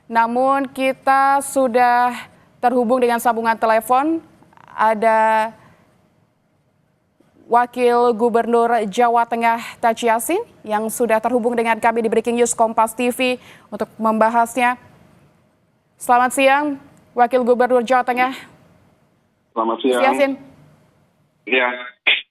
namun kita sudah terhubung dengan sambungan telepon. Ada Wakil Gubernur Jawa Tengah Taci Yassin yang sudah terhubung dengan kami di Breaking News Kompas TV untuk membahasnya. Selamat siang, Wakil Gubernur Jawa Tengah. Selamat siang. Gus Yassin. Ya.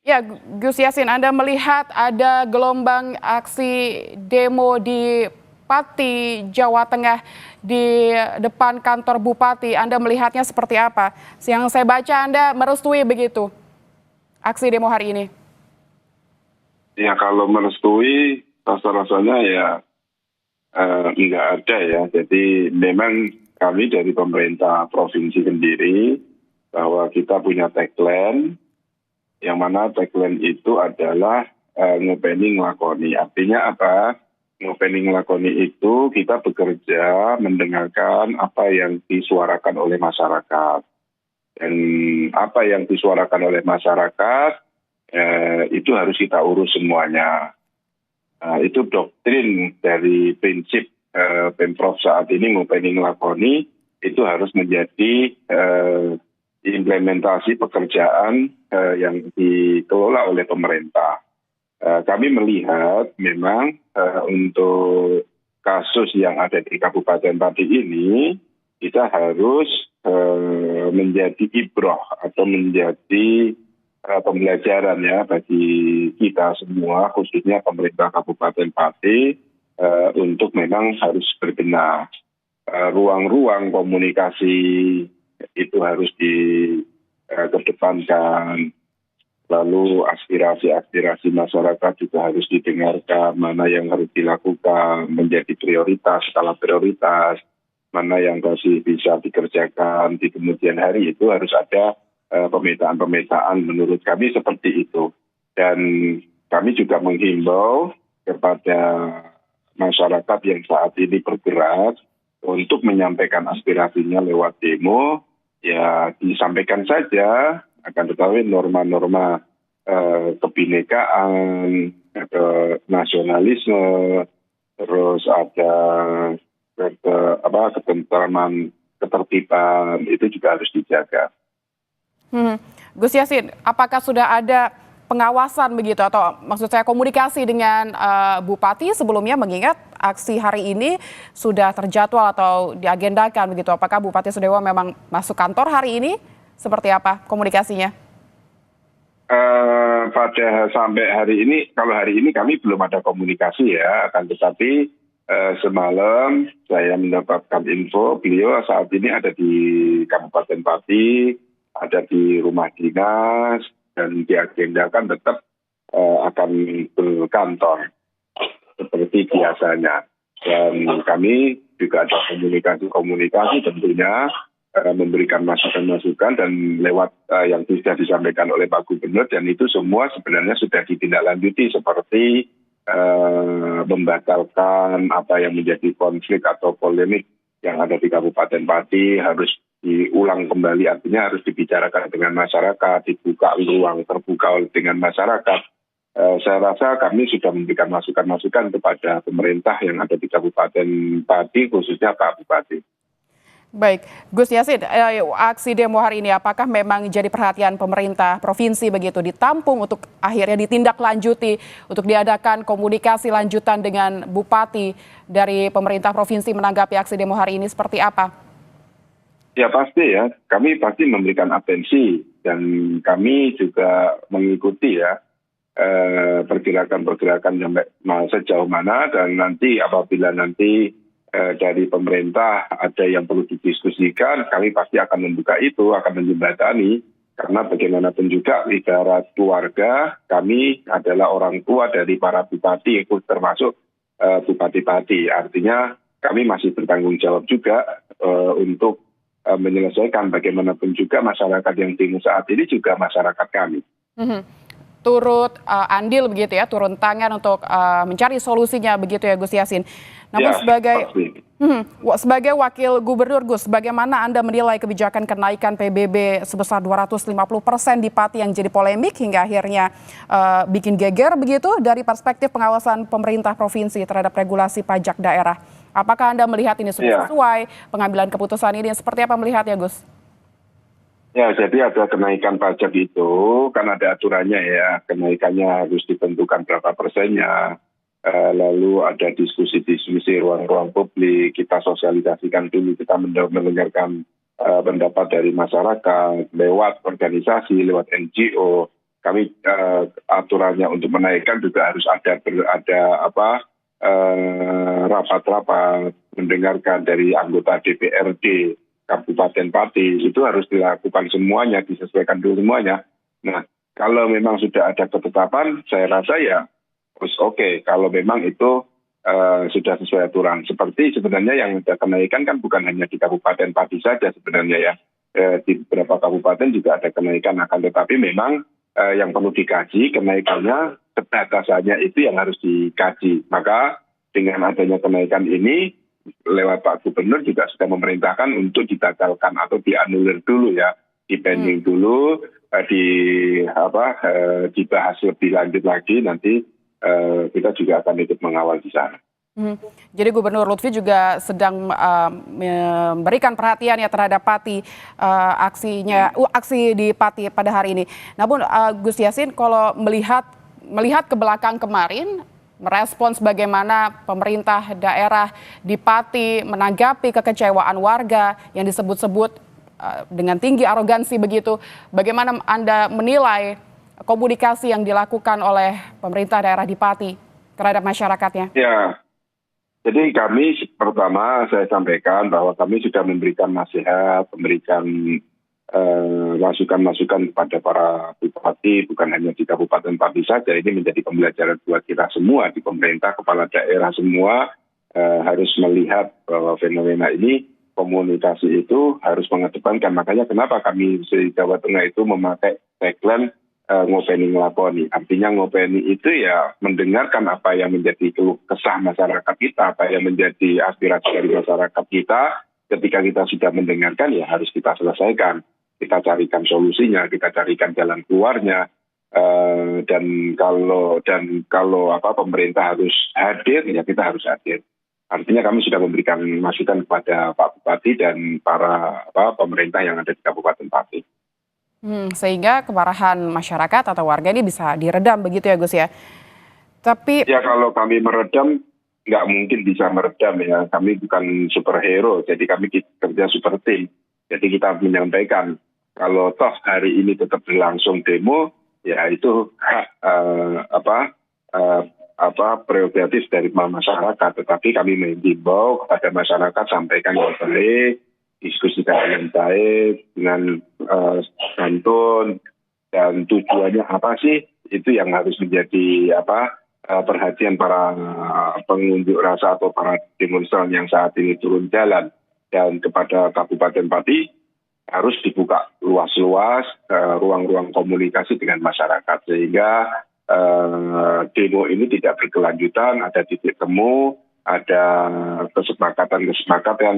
Ya, Gus Yassin, Anda melihat ada gelombang aksi demo di Pati, Jawa Tengah di depan kantor Bupati. Anda melihatnya seperti apa? Yang saya baca Anda merestui begitu aksi demo hari ini. Ya, kalau merestui rasa-rasanya ya nggak ada ya. Jadi memang kami dari pemerintah provinsi sendiri bahwa kita punya tagline yang mana tagline itu adalah ngopeni ngelakoni. Artinya apa? Ngopeni ngelakoni itu kita bekerja mendengarkan apa yang disuarakan oleh masyarakat. Dan apa yang disuarakan oleh masyarakat itu harus kita urus semuanya. Itu doktrin dari prinsip Pemprov saat ini ngopeni ngelakoni itu harus menjadi implementasi pekerjaan yang dikelola oleh pemerintah. Kami melihat memang untuk kasus yang ada di Kabupaten Pati ini kita harus menjadi ibroh atau menjadi pembelajaran ya bagi kita semua, khususnya pemerintah Kabupaten Pati untuk memang harus berbenah. Ruang-ruang komunikasi itu harus dikedepankan. Lalu aspirasi-aspirasi masyarakat juga harus didengarkan, mana yang harus dilakukan menjadi prioritas, skala prioritas, mana yang masih bisa dikerjakan di kemudian hari. Itu harus ada pemetaan-pemetaan menurut kami seperti itu. Dan kami juga menghimbau kepada masyarakat yang saat ini bergerak untuk menyampaikan aspirasinya lewat demo, ya disampaikan saja, akan tetapi norma-norma kebinekaan, nasionalisme, terus ada ketentraman, ketertiban itu juga harus dijaga. Gus Yassin, apakah sudah ada pengawasan begitu atau maksud saya komunikasi dengan Bupati sebelumnya, mengingat aksi hari ini sudah terjadwal atau diagendakan begitu? Apakah Bupati Sudewa memang masuk kantor hari ini? Seperti apa komunikasinya? Pada sampai hari ini, kalau hari ini kami belum ada komunikasi ya, akan tetapi semalam saya mendapatkan info beliau saat ini ada di Kabupaten Pati, ada di rumah dinas, dan diagendakan tetap akan berkantor seperti biasanya. Dan kami juga ada komunikasi tentunya memberikan masukan-masukan dan lewat yang sudah disampaikan oleh Pak Gubernur, dan itu semua sebenarnya sudah ditindaklanjuti seperti membatalkan apa yang menjadi konflik atau polemik yang ada di Kabupaten Pati harus diulang kembali, artinya harus dibicarakan dengan masyarakat, dibuka ruang terbuka dengan masyarakat. Saya rasa kami sudah memberikan masukan-masukan kepada pemerintah yang ada di Kabupaten Pati, khususnya Pak Bupati. Baik, Gus Yassin, aksi demo hari ini apakah memang jadi perhatian pemerintah provinsi begitu, ditampung untuk akhirnya ditindaklanjuti untuk diadakan komunikasi lanjutan dengan Bupati dari pemerintah provinsi menanggapi aksi demo hari ini seperti apa? Ya pasti ya, kami pasti memberikan atensi dan kami juga mengikuti ya pergerakan-pergerakan sejauh mana, dan nanti apabila nanti dari pemerintah ada yang perlu didiskusikan, kami pasti akan membuka itu, akan menjembatani, karena bagaimanapun juga ibarat keluarga, kami adalah orang tua dari para bupati, termasuk Bupati Pati. Artinya kami masih bertanggung jawab juga untuk menyelesaikan bagaimanapun juga masyarakat yang demo saat ini juga masyarakat kami. Turut andil begitu ya, turun tangan untuk mencari solusinya begitu ya Gus Yassin. Namun ya, sebagai Wakil Gubernur Gus, bagaimana Anda menilai kebijakan kenaikan PBB sebesar 250% di Pati yang jadi polemik hingga akhirnya bikin geger begitu dari perspektif pengawasan pemerintah provinsi terhadap regulasi pajak daerah? Apakah Anda melihat ini sudah Ya, sesuai pengambilan keputusan ini? Seperti apa melihatnya, Gus? ya, jadi ada kenaikan pajak itu kan ada aturannya ya, kenaikannya harus ditentukan berapa persennya. Lalu ada diskusi-diskusi ruang-ruang publik, kita sosialisasikan dulu, kita mendengarkan pendapat dari masyarakat lewat organisasi, lewat NGO. Kami aturannya untuk menaikkan juga harus ada apa rapat-rapat mendengarkan dari anggota DPRD Kabupaten Pati, itu harus dilakukan semuanya, disesuaikan dulu semuanya. Nah, kalau memang sudah ada ketetapan, saya rasa ya terus oke, kalau memang itu sudah sesuai aturan. Seperti sebenarnya yang ada kenaikan kan bukan hanya di Kabupaten Pati saja sebenarnya ya. Di beberapa kabupaten juga ada kenaikan, akan tetapi memang yang perlu dikaji kenaikannya, batasannya itu yang harus dikaji. Maka dengan adanya kenaikan ini, lewat Pak Gubernur juga sudah memerintahkan untuk dibatalkan atau dianulir dulu ya, dipending dulu, dibahas lebih lanjut lagi nanti. Kita juga akan ikut mengawal di sana. Jadi Gubernur Lutfi juga sedang memberikan perhatian ya terhadap Pati, aksi di Pati pada hari ini. Namun Gus Yassin, kalau melihat ke belakang kemarin, merespons bagaimana pemerintah daerah di Pati menanggapi kekecewaan warga yang disebut-sebut dengan tinggi arogansi begitu. Bagaimana Anda menilai komunikasi yang dilakukan oleh pemerintah daerah di Pati terhadap masyarakatnya? Ya, jadi kami pertama saya sampaikan bahwa kami sudah memberikan nasihat, memberikan masukan-masukan kepada para bupati, bukan hanya di Kabupaten Pati saja. Ini menjadi pembelajaran buat kita semua di pemerintah, kepala daerah semua harus melihat bahwa fenomena ini, komunikasi itu harus mengedepankan. Makanya kenapa kami di Jawa Tengah itu memakai tagline ngopeni ngelakoni. Artinya ngopeni itu ya mendengarkan apa yang menjadi keluh kesah masyarakat kita, apa yang menjadi aspirasi dari masyarakat kita. Ketika kita sudah mendengarkan ya harus kita selesaikan. Kita carikan solusinya, kita carikan jalan keluarnya. Dan kalau pemerintah harus hadir ya kita harus hadir. Artinya kami sudah memberikan masukan kepada Pak Bupati dan para pemerintah yang ada di Kabupaten Pati. Sehingga kemarahan masyarakat atau warga ini bisa diredam begitu ya Gus ya. Tapi ya kalau kami meredam nggak mungkin bisa meredam ya. Kami bukan superhero, jadi kami kerja super team. Jadi kita menyampaikan kalau toh hari ini tetap berlangsung demo, ya itu hak prerogatif dari masyarakat. Tetapi kami mengimbau kepada masyarakat sampaikan yang baik, diskusikan dengan baik, dengan santun, dan tujuannya apa sih, itu yang harus menjadi perhatian para pengunjuk rasa atau para demonstran yang saat ini turun jalan. Dan kepada Kabupaten Pati harus dibuka luas-luas ruang-ruang komunikasi dengan masyarakat, sehingga demo ini tidak berkelanjutan, ada titik temu, ada kesepakatan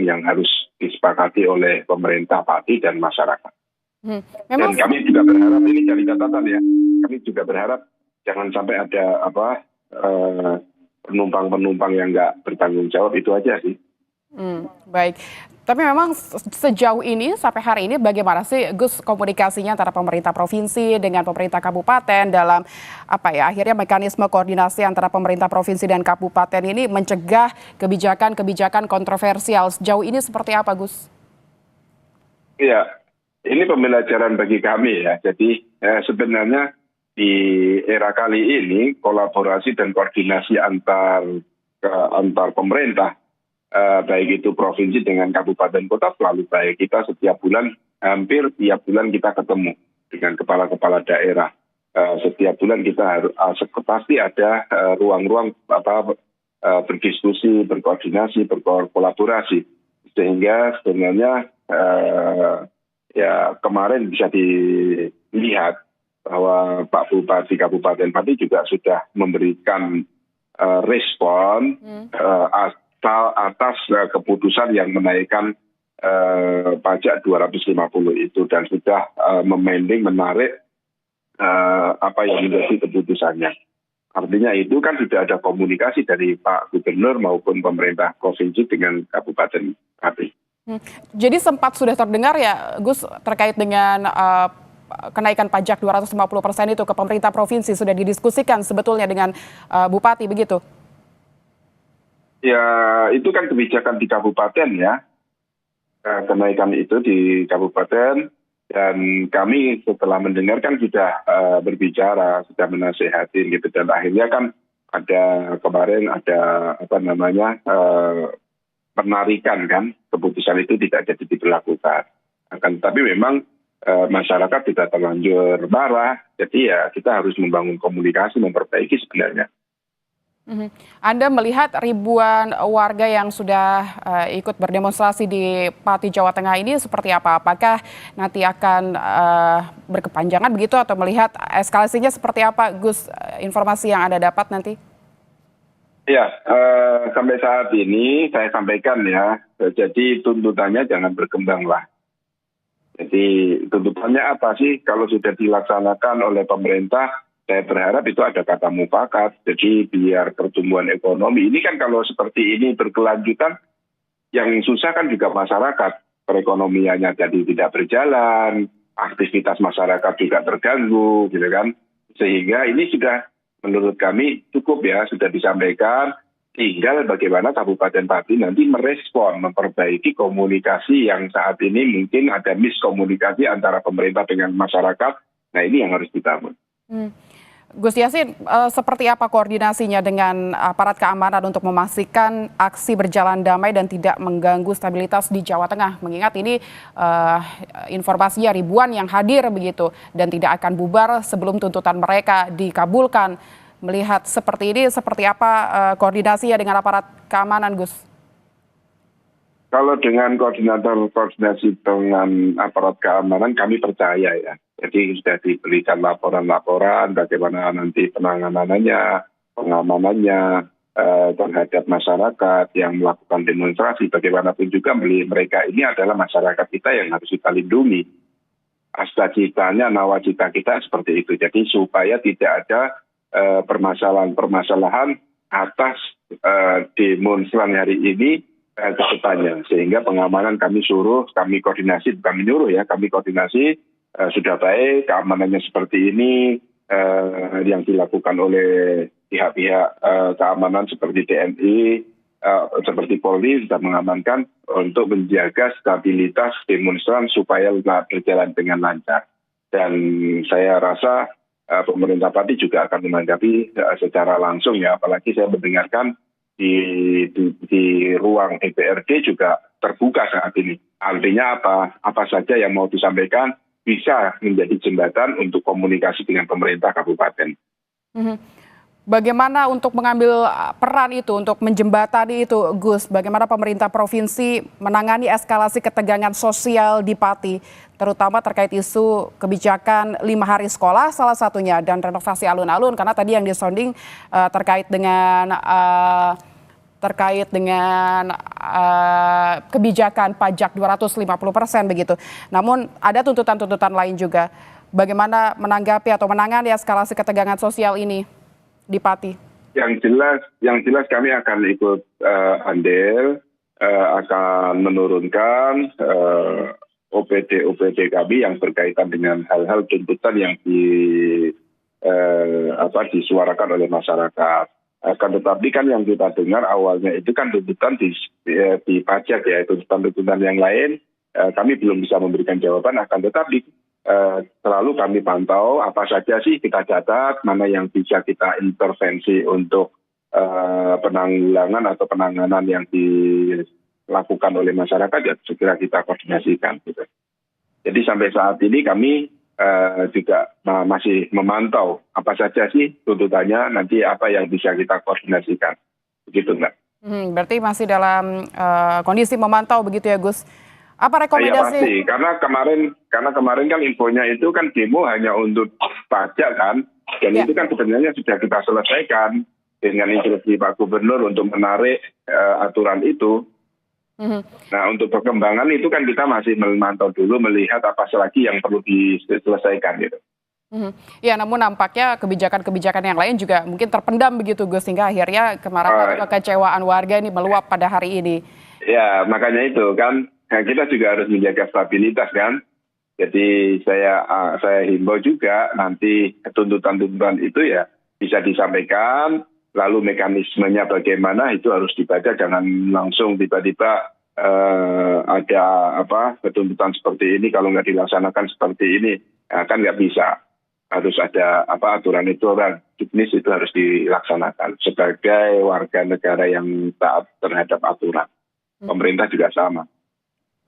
yang harus disepakati oleh pemerintah Pati dan masyarakat. Dan kami juga berharap, ini jadi catatan ya, kami juga berharap jangan sampai ada penumpang-penumpang yang nggak bertanggung jawab, itu aja sih. Baik, tapi memang sejauh ini sampai hari ini bagaimana sih Gus komunikasinya antara pemerintah provinsi dengan pemerintah kabupaten dalam akhirnya mekanisme koordinasi antara pemerintah provinsi dan kabupaten ini mencegah kebijakan-kebijakan kontroversial, sejauh ini seperti apa Gus? Iya, ini pembelajaran bagi kami ya. Jadi sebenarnya di era kali ini kolaborasi dan koordinasi antar pemerintah, baik itu provinsi dengan kabupaten kota selalu baik. Kita setiap bulan, hampir tiap bulan kita ketemu dengan kepala-kepala daerah. Setiap bulan kita harus pasti ada ruang-ruang berdiskusi, berkoordinasi, berkolaborasi. Sehingga sebenarnya ya kemarin bisa dilihat bahwa Pak Bupati Kabupaten Pati juga sudah memberikan respon atas keputusan yang menaikkan pajak 250 itu, dan sudah menarik apa yang menjadi keputusannya. Artinya itu kan sudah ada komunikasi dari Pak Gubernur maupun pemerintah provinsi dengan Kabupaten Pati. Jadi sempat sudah terdengar ya Gus terkait dengan kenaikan pajak 250% itu ke pemerintah provinsi sudah didiskusikan sebetulnya dengan Bupati begitu? Ya itu kan kebijakan di kabupaten ya, kenaikan itu di kabupaten, dan kami setelah mendengar kan sudah berbicara, sudah menasihatin gitu, dan akhirnya kan ada kemarin ada penarikan kan, keputusan itu tidak jadi diberlakukan. Tapi memang masyarakat tidak terlanjur marah, jadi ya kita harus membangun komunikasi, memperbaiki sebenarnya. Anda melihat ribuan warga yang sudah ikut berdemonstrasi di Pati, Jawa Tengah ini seperti apa? Apakah nanti akan berkepanjangan begitu atau melihat eskalasinya seperti apa, Gus? Informasi yang Anda dapat nanti? Ya, sampai saat ini saya sampaikan ya, jadi tuntutannya jangan berkembang lah. Jadi tuntutannya apa sih? Kalau sudah dilaksanakan oleh pemerintah, saya berharap itu ada kata mufakat. Jadi biar pertumbuhan ekonomi ini kan kalau seperti ini berkelanjutan, yang susah kan juga masyarakat. Perekonomiannya jadi tidak berjalan, aktivitas masyarakat juga terganggu, gitu kan. Sehingga ini sudah menurut kami cukup ya, sudah disampaikan. Tinggal bagaimana Kabupaten Pati nanti merespon, memperbaiki komunikasi yang saat ini mungkin ada miskomunikasi antara pemerintah dengan masyarakat. Nah ini yang harus dibangun. Gus Yassin, seperti apa koordinasinya dengan aparat keamanan untuk memastikan aksi berjalan damai dan tidak mengganggu stabilitas di Jawa Tengah? Mengingat ini informasinya ribuan yang hadir begitu dan tidak akan bubar sebelum tuntutan mereka dikabulkan. Melihat seperti ini, seperti apa koordinasinya dengan aparat keamanan, Gus? Kalau dengan koordinasi dengan aparat keamanan, kami percaya ya. Jadi sudah diberikan laporan-laporan bagaimana nanti pengamanannya terhadap masyarakat yang melakukan demonstrasi. Bagaimanapun juga mereka ini adalah masyarakat kita yang harus kita lindungi. Asta-citanya, nawacita kita seperti itu. Jadi supaya tidak ada permasalahan atas demonstran hari ini ke depannya. Sehingga pengamanan kami koordinasi sudah baik, keamanannya seperti ini, yang dilakukan oleh pihak-pihak keamanan seperti TNI, seperti Polri sudah mengamankan untuk menjaga stabilitas demonstran supaya berjalan dengan lancar. Dan saya rasa pemerintah Pati juga akan menanggapi secara langsung ya, apalagi saya mendengarkan di ruang DPRD juga terbuka saat ini. Artinya apa saja yang mau disampaikan bisa menjadi jembatan untuk komunikasi dengan pemerintah kabupaten. Bagaimana untuk mengambil peran itu, untuk menjembatani itu, Gus? Bagaimana pemerintah provinsi menangani eskalasi ketegangan sosial di Pati, terutama terkait isu kebijakan 5 hari sekolah salah satunya, dan renovasi alun-alun, karena tadi yang disonding terkait dengan kebijakan pajak 250% begitu. Namun ada tuntutan-tuntutan lain juga. Bagaimana menanggapi atau menangani eskalasi ketegangan sosial ini di Pati? Yang jelas kami akan ikut andil, akan menurunkan OPD kami yang berkaitan dengan hal-hal tuntutan yang disuarakan oleh masyarakat. Akan tetapi kan yang kita dengar awalnya itu kan tuntutan di pajak ya, tuntutan yang lain kami belum bisa memberikan jawaban, akan tetapi selalu kami pantau apa saja sih kita catat, mana yang bisa kita intervensi untuk penanggulangan atau penanganan yang dilakukan oleh masyarakat, ya segera kita koordinasikan gitu. Jadi sampai saat ini kami juga masih memantau apa saja sih tuntutannya, nanti apa yang bisa kita koordinasikan. Begitu, Mbak. Berarti masih dalam kondisi memantau begitu ya, Gus? Apa rekomendasi? Iya pasti, karena kemarin kan infonya itu kan demo hanya untuk pajak kan, dan itu kan sebenarnya sudah kita selesaikan dengan instruksi Pak Gubernur untuk menarik aturan itu. Nah untuk perkembangan itu kan kita masih memantau dulu, melihat apa lagi yang perlu diselesaikan gitu. Mhm. Ya, namun nampaknya kebijakan-kebijakan yang lain juga mungkin terpendam begitu Gus, sehingga akhirnya kemarahan atau Eh, kekecewaan warga ini meluap pada hari ini. Ya, makanya itu kan kita juga harus menjaga stabilitas kan. Jadi saya himbau juga nanti tuntutan-tuntutan itu ya bisa disampaikan, lalu mekanismenya bagaimana itu harus dibaca, jangan langsung tiba-tiba ada tuntutan seperti ini kalau nggak dilaksanakan seperti ini. Nah, kan nggak bisa, harus ada aturan-aturan juknis itu harus dilaksanakan sebagai warga negara yang taat terhadap aturan. Pemerintah juga sama.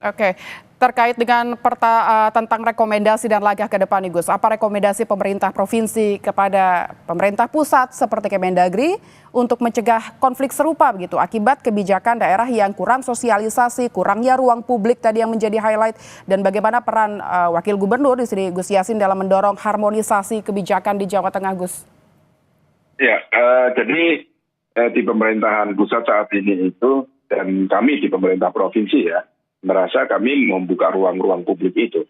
Oke, terkait dengan tentang rekomendasi dan langkah ke depan nih Gus, apa rekomendasi pemerintah provinsi kepada pemerintah pusat seperti Kemendagri untuk mencegah konflik serupa begitu akibat kebijakan daerah yang kurang sosialisasi, kurangnya ruang publik tadi yang menjadi highlight, dan bagaimana peran Wakil Gubernur di sini Gus Yassin dalam mendorong harmonisasi kebijakan di Jawa Tengah, Gus? Ya, jadi di pemerintahan pusat saat ini itu dan kami di pemerintah provinsi ya merasa kami membuka ruang-ruang publik itu.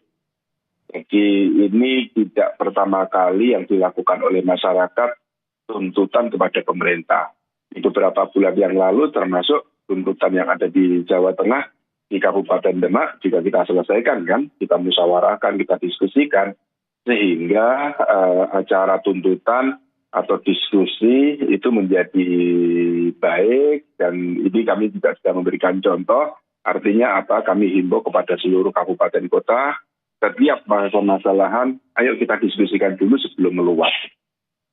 Jadi ini tidak pertama kali yang dilakukan oleh masyarakat tuntutan kepada pemerintah. Di beberapa bulan yang lalu termasuk tuntutan yang ada di Jawa Tengah, di Kabupaten Demak juga kita selesaikan kan, kita musyawarahkan, kita diskusikan sehingga acara tuntutan atau diskusi itu menjadi baik dan ini kami juga sudah memberikan contoh. Artinya apa? Kami himbau kepada seluruh kabupaten kota, setiap permasalahan, ayo kita diskusikan dulu sebelum meluas.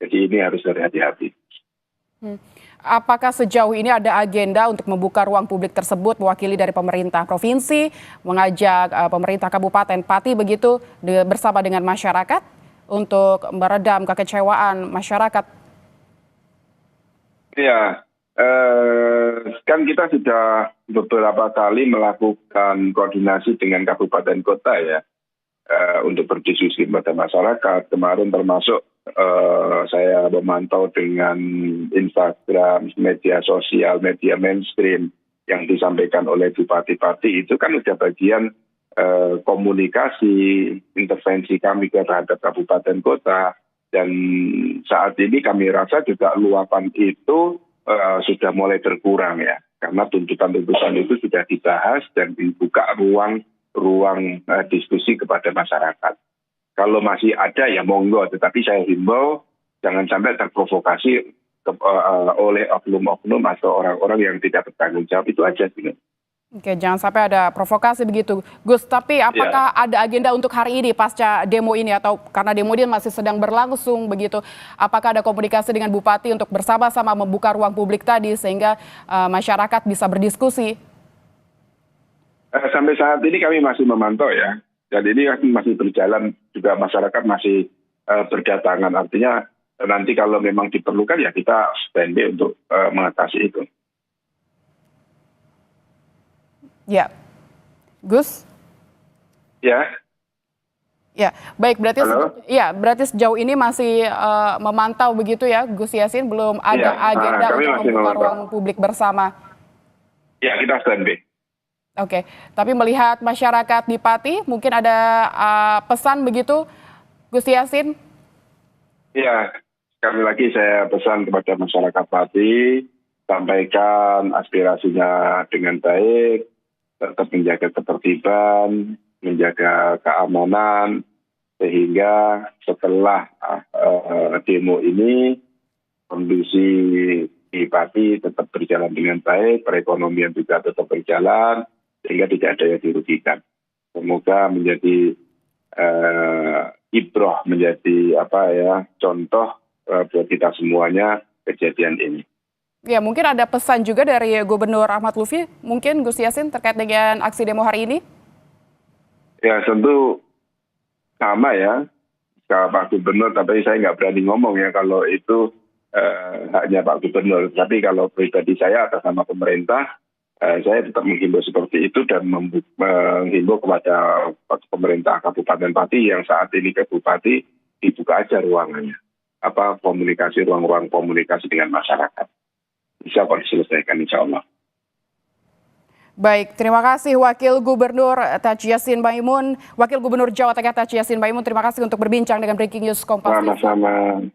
Jadi ini harus berhati-hati. Apakah sejauh ini ada agenda untuk membuka ruang publik tersebut mewakili dari pemerintah provinsi, mengajak pemerintah Kabupaten Pati begitu bersama dengan masyarakat untuk meredam kekecewaan masyarakat? Ya, kan kita sudah beberapa kali melakukan koordinasi dengan kabupaten kota ya untuk berdiskusi kepada masyarakat. Kemarin termasuk saya memantau dengan Instagram, media sosial, media mainstream yang disampaikan oleh bupati-bupati itu kan sudah bagian komunikasi intervensi kami terhadap kabupaten kota. Dan saat ini kami rasa juga luapan itu sudah mulai berkurang ya, karena tuntutan-tuntutan itu sudah dibahas dan dibuka ruang diskusi kepada masyarakat. Kalau masih ada ya monggo, tetapi saya himbau jangan sampai terprovokasi oleh oknum-oknum atau orang-orang yang tidak bertanggung jawab, itu aja sih. Oke, jangan sampai ada provokasi begitu. Gus, tapi Ya. apakah ada agenda untuk hari ini pasca demo ini atau karena demo ini masih sedang berlangsung begitu? Apakah ada komunikasi dengan Bupati untuk bersama-sama membuka ruang publik tadi sehingga masyarakat bisa berdiskusi? Sampai saat ini kami masih memantau ya, dan ini masih berjalan juga masyarakat masih berdatangan. Artinya nanti kalau memang diperlukan ya kita standby untuk mengatasi itu. Ya, Gus? Ya, Ya, baik, berarti halo. berarti sejauh ini masih memantau begitu ya, Gus Yassin, belum Iya, ada agenda kami untuk masih membuka memantau. ruang publik bersama. Ya, kita standby. Oke, tapi melihat masyarakat di Pati, mungkin ada pesan begitu, Gus Yassin? Ya, sekali lagi saya pesan kepada masyarakat Pati, sampaikan aspirasinya dengan baik, tetap menjaga ketertiban, menjaga keamanan, sehingga setelah demo ini, kondisi di Pati tetap berjalan dengan baik, perekonomian juga tetap berjalan, sehingga tidak ada yang dirugikan. Semoga menjadi ibroh, menjadi contoh buat kita semuanya kejadian ini. Ya, mungkin ada pesan juga dari Gubernur Ahmad Lutfi, mungkin Gus Yassin terkait dengan aksi demo hari ini? Ya tentu sama ya, Pak Gubernur, tapi saya nggak berani ngomong ya kalau itu haknya Pak Gubernur. Tapi kalau pribadi saya atas nama pemerintah, saya tetap menghimbau seperti itu dan menghimbau kepada pemerintah Kabupaten Pati yang saat ini ke Bupati dibuka aja ruangannya. Ruang-ruang komunikasi dengan masyarakat. Bisa kok diselesaikan insya Allah. Baik, terima kasih Wakil Gubernur Taji Yassin Maimun, Wakil Gubernur Jawa Tengah Taji Yassin Maimun, terima kasih untuk berbincang dengan Breaking News Kompas TV. Sama-sama.